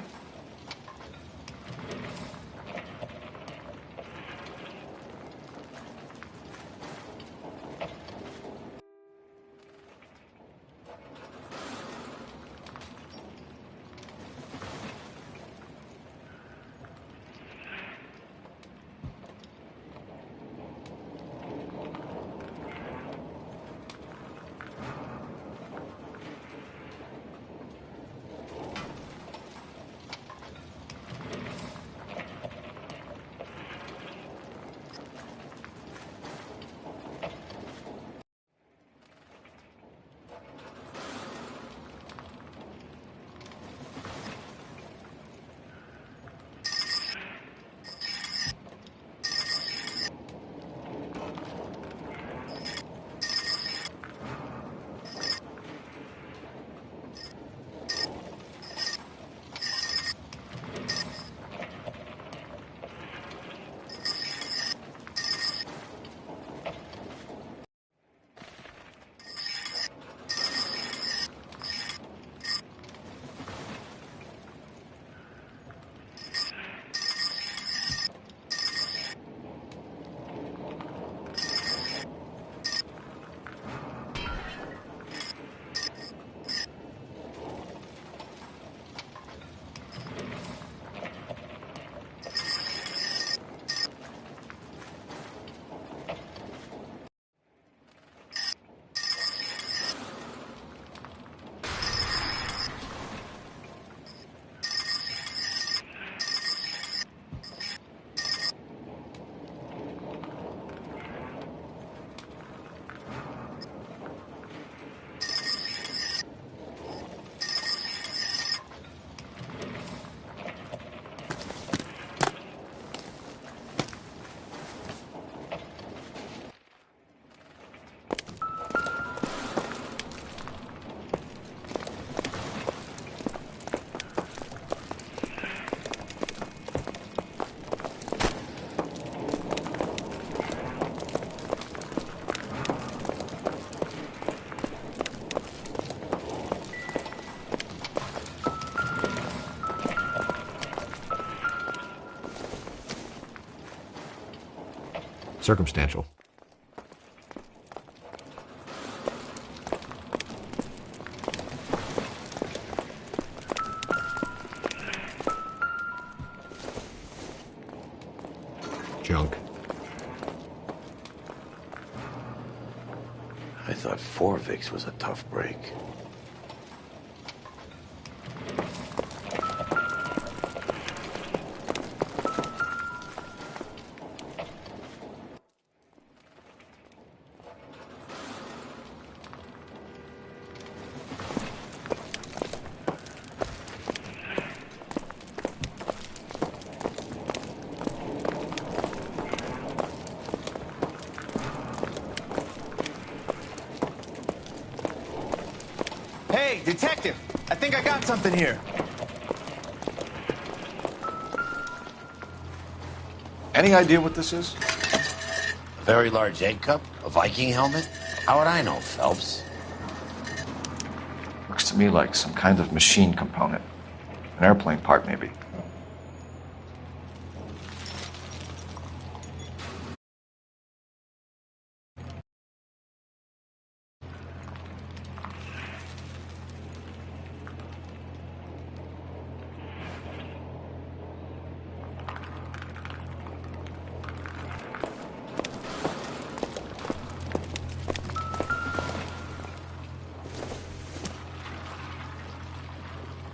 Circumstantial. Junk. I thought Forvix was a tough break. Hey, detective! I think I got something here. Any idea what this is? A very large egg cup? A Viking helmet? How would I know, Phelps? Looks to me like some kind of machine component. An airplane part, maybe.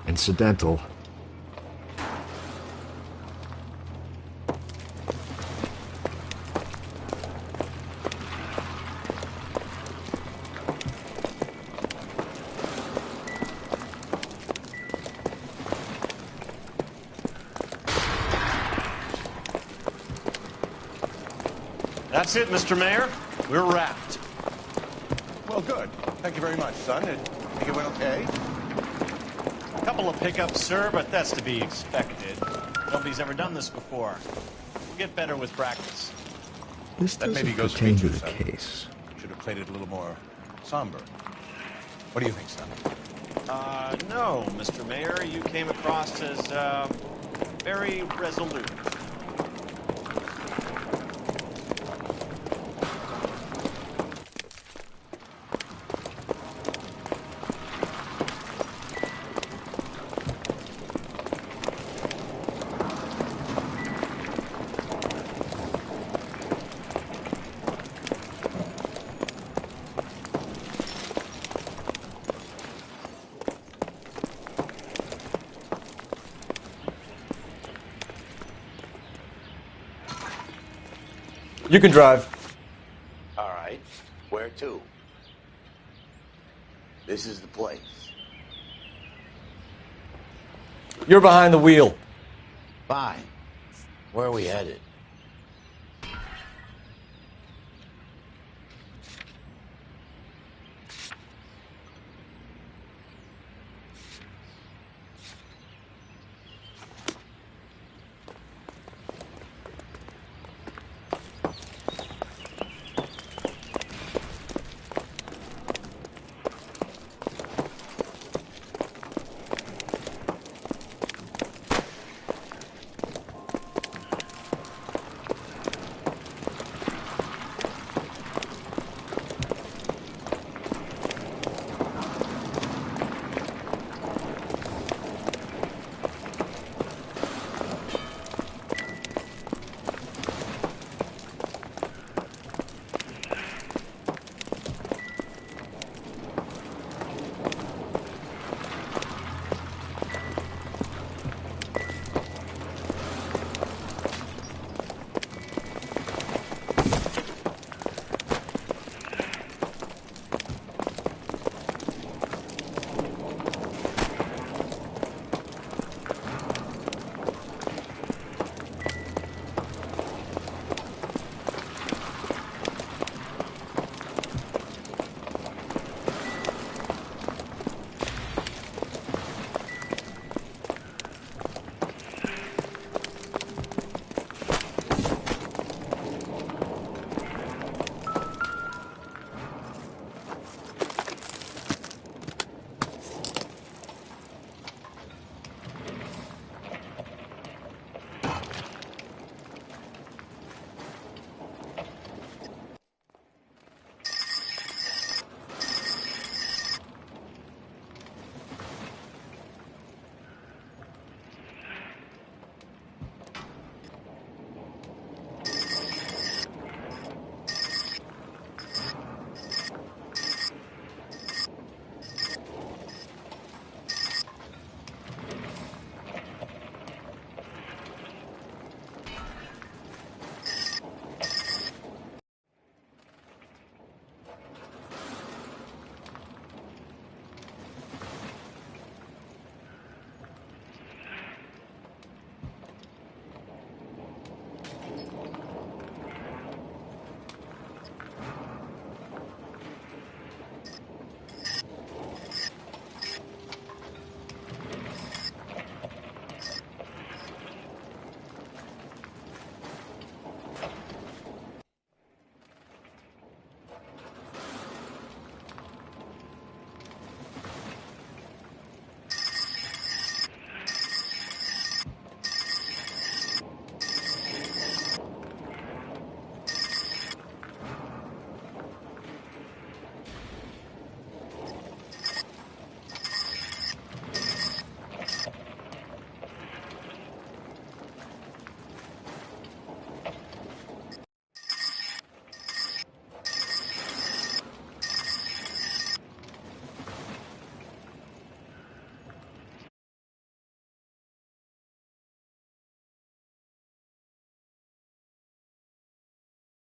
Incidental. That's it, Mr. Mayor. We're wrapped. Well, good. Thank you very much, son. I think it went okay. A couple of pickups, sir, but that's to be expected. Nobody's ever done this before. We'll get better with practice. This That maybe doesn't goes for pertain me to too, the son. case. Should have played it a little more somber. What do you think, son? No, Mr. Mayor. You came across as, very resolute. You can drive. All right. Where to? This is the place. You're behind the wheel. Fine. Where are we headed?